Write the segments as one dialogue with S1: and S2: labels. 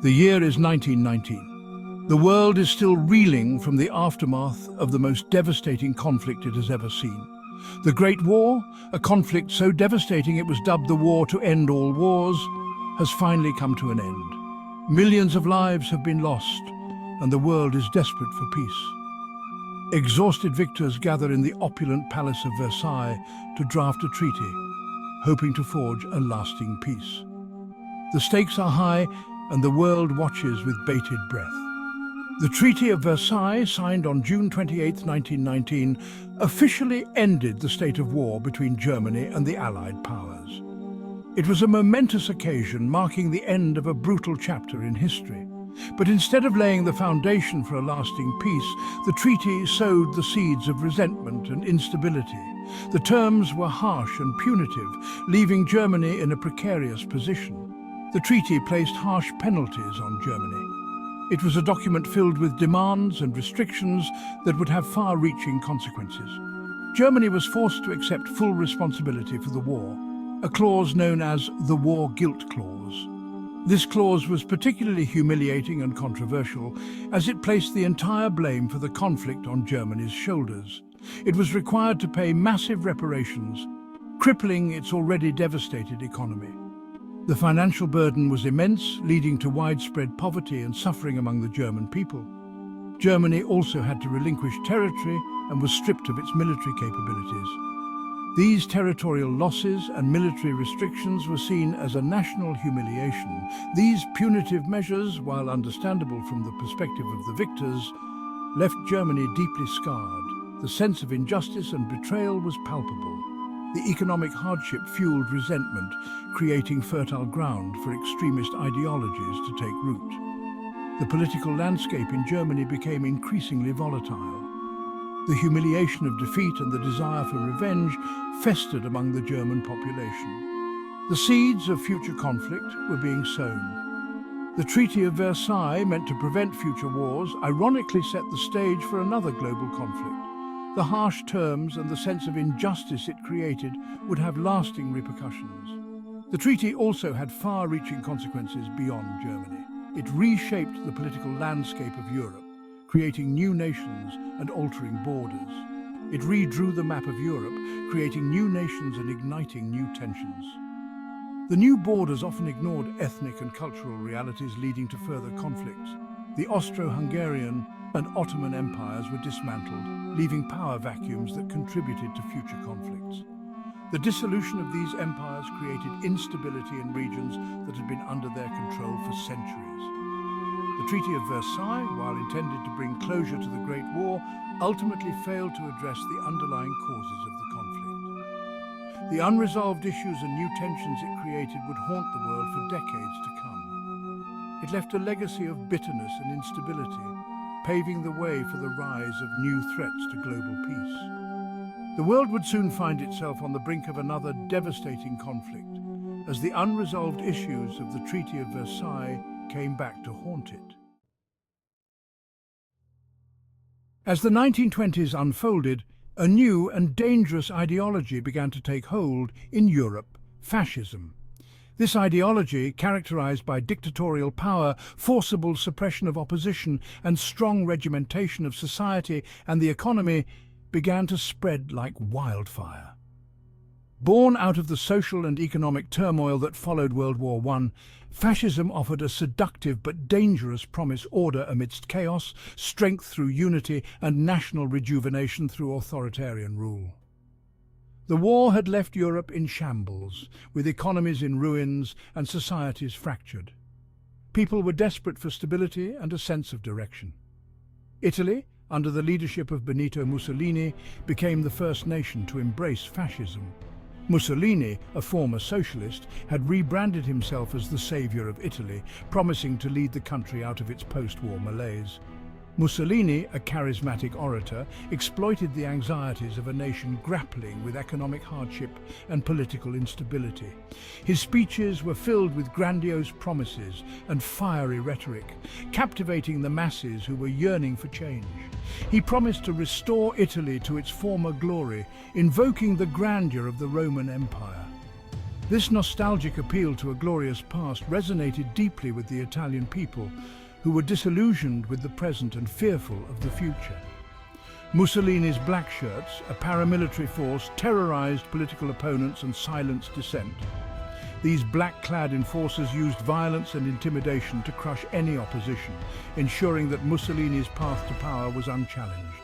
S1: The year is 1919. The world is still reeling from the aftermath of the most devastating conflict it has ever seen. The Great War, a conflict so devastating it was dubbed the war to end all wars, has finally come to an end. Millions of lives have been lost, and the world is desperate for peace. Exhausted victors gather in the opulent Palace of Versailles to draft a treaty, hoping to forge a lasting peace. The stakes are high, and the world watches with bated breath. The Treaty of Versailles, signed on June 28, 1919, officially ended the state of war between Germany and the Allied powers. It was a momentous occasion marking the end of a brutal chapter in history. But instead of laying the foundation for a lasting peace, the treaty sowed the seeds of resentment and instability. The terms were harsh and punitive, leaving Germany in a precarious position. The treaty placed harsh penalties on Germany. It was a document filled with demands and restrictions that would have far-reaching consequences. Germany was forced to accept full responsibility for the war, a clause known as the War Guilt Clause. This clause was particularly humiliating and controversial, as it placed the entire blame for the conflict on Germany's shoulders. It was required to pay massive reparations, crippling its already devastated economy. The financial burden was immense, leading to widespread poverty and suffering among the German people. Germany also had to relinquish territory and was stripped of its military capabilities. These territorial losses and military restrictions were seen as a national humiliation. These punitive measures, while understandable from the perspective of the victors, left Germany deeply scarred. The sense of injustice and betrayal was palpable. The economic hardship fueled resentment, creating fertile ground for extremist ideologies to take root. The political landscape in Germany became increasingly volatile. The humiliation of defeat and the desire for revenge festered among the German population. The seeds of future conflict were being sown. The Treaty of Versailles, meant to prevent future wars, ironically set the stage for another global conflict. The harsh terms and the sense of injustice it created would have lasting repercussions. The treaty also had far-reaching consequences beyond Germany. It reshaped the political landscape of Europe, creating new nations and altering borders. It redrew the map of Europe, creating new nations and igniting new tensions. The new borders often ignored ethnic and cultural realities, leading to further conflicts. The Austro-Hungarian and Ottoman empires were dismantled, leaving power vacuums that contributed to future conflicts. The dissolution of these empires created instability in regions that had been under their control for centuries. The Treaty of Versailles, while intended to bring closure to the Great War, ultimately failed to address the underlying causes of the conflict. The unresolved issues and new tensions it created would haunt the world for decades to come. It left a legacy of bitterness and instability, paving the way for the rise of new threats to global peace. The world would soon find itself on the brink of another devastating conflict, as the unresolved issues of the Treaty of Versailles came back to haunt it. As the 1920s unfolded, a new and dangerous ideology began to take hold in Europe: fascism. This ideology, characterized by dictatorial power, forcible suppression of opposition, and strong regimentation of society and the economy, began to spread like wildfire. Born out of the social and economic turmoil that followed World War I, fascism offered a seductive but dangerous promised order amidst chaos, strength through unity, and national rejuvenation through authoritarian rule. The war had left Europe in shambles, with economies in ruins and societies fractured. People were desperate for stability and a sense of direction. Italy, under the leadership of Benito Mussolini, became the first nation to embrace fascism. Mussolini, a former socialist, had rebranded himself as the savior of Italy, promising to lead the country out of its post-war malaise. Mussolini, a charismatic orator, exploited the anxieties of a nation grappling with economic hardship and political instability. His speeches were filled with grandiose promises and fiery rhetoric, captivating the masses who were yearning for change. He promised to restore Italy to its former glory, invoking the grandeur of the Roman Empire. This nostalgic appeal to a glorious past resonated deeply with the Italian people, who were disillusioned with the present and fearful of the future. Mussolini's Black Shirts, a paramilitary force, terrorized political opponents and silenced dissent. These black-clad enforcers used violence and intimidation to crush any opposition, ensuring that Mussolini's path to power was unchallenged.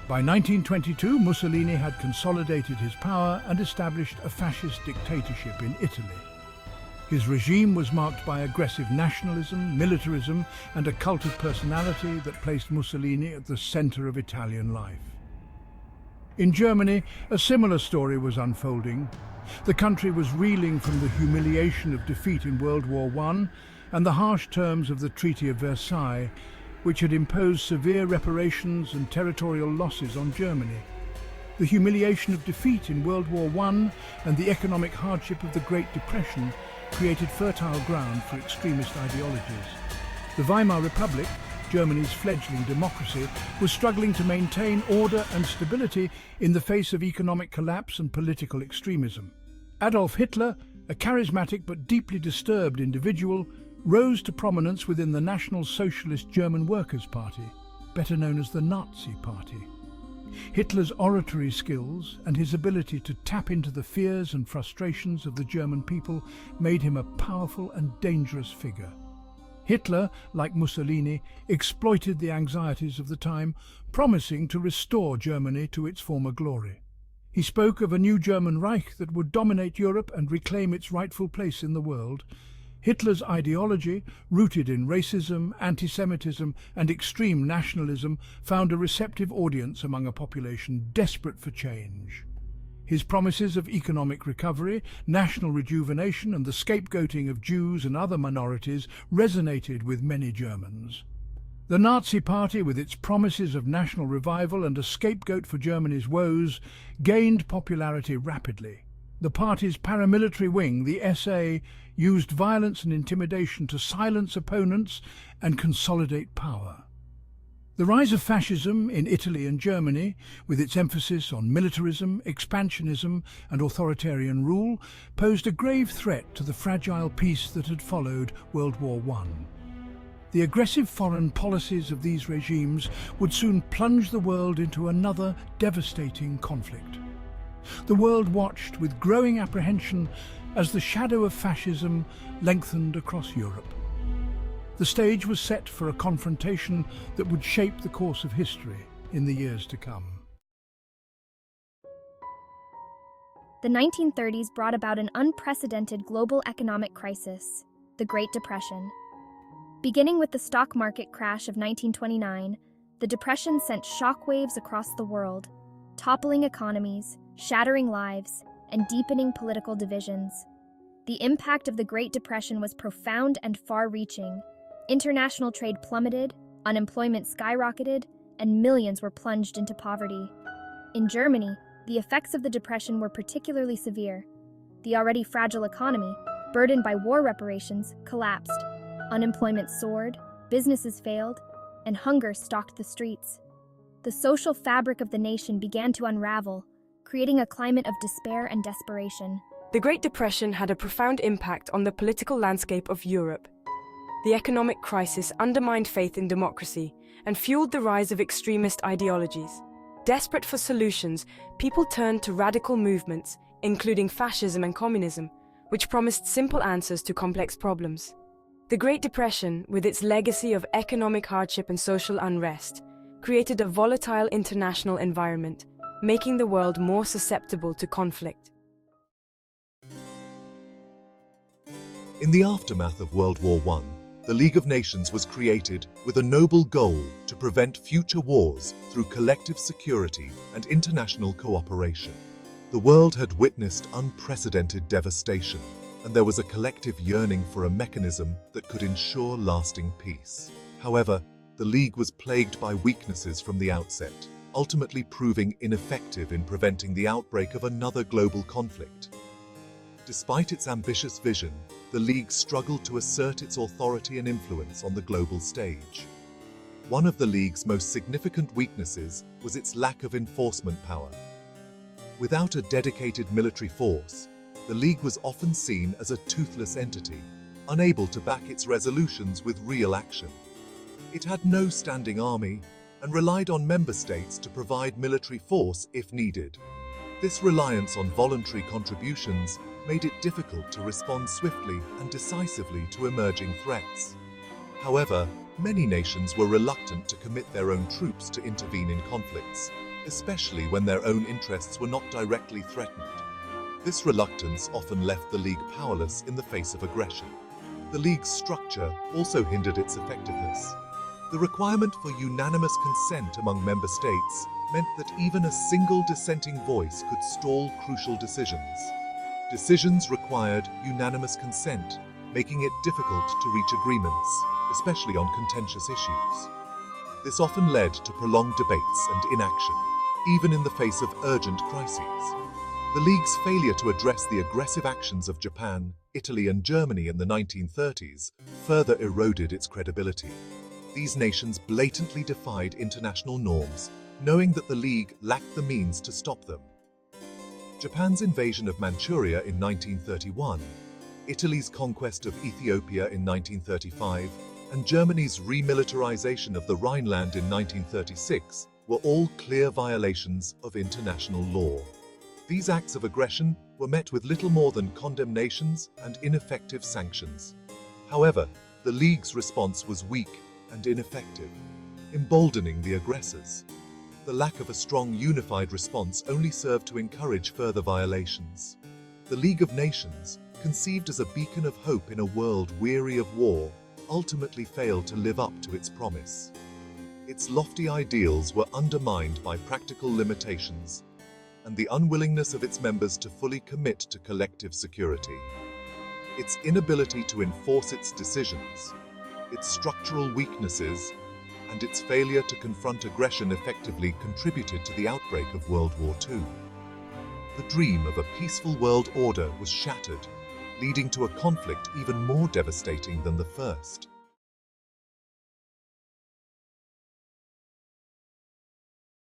S1: By 1922, Mussolini had consolidated his power and established a fascist dictatorship in Italy. His regime was marked by aggressive nationalism, militarism, and a cult of personality that placed Mussolini at the center of Italian life. In Germany, a similar story was unfolding. The country was reeling from the humiliation of defeat in World War I and the harsh terms of the Treaty of Versailles, which had imposed severe reparations and territorial losses on Germany. The humiliation of defeat in World War I and the economic hardship of the Great Depression created fertile ground for extremist ideologies. The Weimar Republic, Germany's fledgling democracy, was struggling to maintain order and stability in the face of economic collapse and political extremism. Adolf Hitler, a charismatic but deeply disturbed individual, rose to prominence within the National Socialist German Workers' Party, better known as the Nazi Party. Hitler's oratory skills and his ability to tap into the fears and frustrations of the German people made him a powerful and dangerous figure. Hitler, like Mussolini, exploited the anxieties of the time, promising to restore Germany to its former glory. He spoke of a new German Reich that would dominate Europe and reclaim its rightful place in the world. Hitler's ideology, rooted in racism, anti-Semitism, and extreme nationalism, found a receptive audience among a population desperate for change. His promises of economic recovery, national rejuvenation, and the scapegoating of Jews and other minorities resonated with many Germans. The Nazi Party, with its promises of national revival and a scapegoat for Germany's woes, gained popularity rapidly. The party's paramilitary wing, the SA, used violence and intimidation to silence opponents and consolidate power. The rise of fascism in Italy and Germany, with its emphasis on militarism, expansionism, and authoritarian rule, posed a grave threat to the fragile peace that had followed World War I. The aggressive foreign policies of these regimes would soon plunge the world into another devastating conflict. The world watched with growing apprehension as the shadow of fascism lengthened across Europe. The stage was set for a confrontation that would shape the course of history in the years to come.
S2: The 1930s brought about an unprecedented global economic crisis, the Great Depression. Beginning with the stock market crash of 1929, the Depression sent shockwaves across the world, toppling economies, shattering lives, and deepening political divisions. The impact of the Great Depression was profound and far-reaching. International trade plummeted, unemployment skyrocketed, and millions were plunged into poverty. In Germany, the effects of the Depression were particularly severe. The already fragile economy, burdened by war reparations, collapsed. Unemployment soared, businesses failed, and hunger stalked the streets. The social fabric of the nation began to unravel, creating a climate of despair and desperation.
S3: The Great Depression had a profound impact on the political landscape of Europe. The economic crisis undermined faith in democracy and fueled the rise of extremist ideologies. Desperate for solutions, people turned to radical movements, including fascism and communism, which promised simple answers to complex problems. The Great Depression, with its legacy of economic hardship and social unrest, created a volatile international environment, making the world more susceptible to conflict.
S4: In the aftermath of World War I, the League of Nations was created with a noble goal to prevent future wars through collective security and international cooperation. The world had witnessed unprecedented devastation, and there was a collective yearning for a mechanism that could ensure lasting peace. However, the League was plagued by weaknesses from the outset, ultimately proving ineffective in preventing the outbreak of another global conflict. Despite its ambitious vision, the League struggled to assert its authority and influence on the global stage. One of the League's most significant weaknesses was its lack of enforcement power. Without a dedicated military force, the League was often seen as a toothless entity, unable to back its resolutions with real action. It had no standing army and relied on member states to provide military force if needed. This reliance on voluntary contributions made it difficult to respond swiftly and decisively to emerging threats. However, many nations were reluctant to commit their own troops to intervene in conflicts, especially when their own interests were not directly threatened. This reluctance often left the League powerless in the face of aggression. The League's structure also hindered its effectiveness. The requirement for unanimous consent among member states meant that even a single dissenting voice could stall crucial decisions. Decisions required unanimous consent, making it difficult to reach agreements, especially on contentious issues. This often led to prolonged debates and inaction, even in the face of urgent crises. The League's failure to address the aggressive actions of Japan, Italy, and Germany in the 1930s further eroded its credibility. These nations blatantly defied international norms, knowing that the League lacked the means to stop them. Japan's invasion of Manchuria in 1931, Italy's conquest of Ethiopia in 1935, and Germany's remilitarization of the Rhineland in 1936 were all clear violations of international law. These acts of aggression were met with little more than condemnations and ineffective sanctions. However, the League's response was weak and ineffective, emboldening the aggressors. The lack of a strong, unified response only served to encourage further violations. The League of Nations, conceived as a beacon of hope in a world weary of war, ultimately failed to live up to its promise. Its lofty ideals were undermined by practical limitations and the unwillingness of its members to fully commit to collective security. Its inability to enforce its decisions, its structural weaknesses, and its failure to confront aggression effectively contributed to the outbreak of World War II. The dream of a peaceful world order was shattered, leading to a conflict even more devastating than the first.